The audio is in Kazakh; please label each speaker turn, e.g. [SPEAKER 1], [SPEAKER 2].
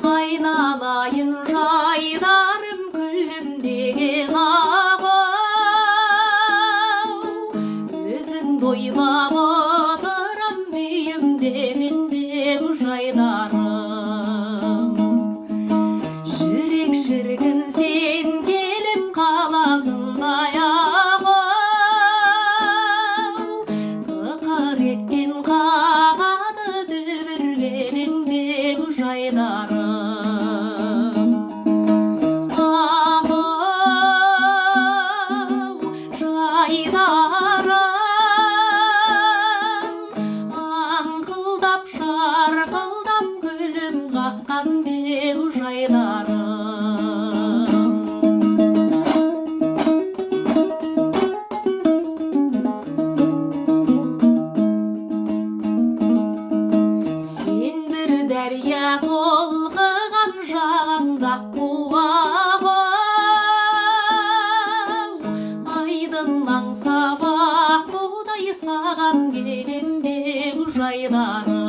[SPEAKER 1] Aynalayın jaylarım gülümdеген ağa, өзің бойлап отырам үйімде менде bu жайдарым. Жүрек шіркін сен келіп қалатындай аға, ықыр еткен қағады дүбіргеніңде bu жайдарым. Аңқылдап шарқылдап күлім қаққан деу жайдарым. Сен бір дәрия толқыған жағаңда қуағы, айдың аңсап аққудай саған келем деу жайдарым.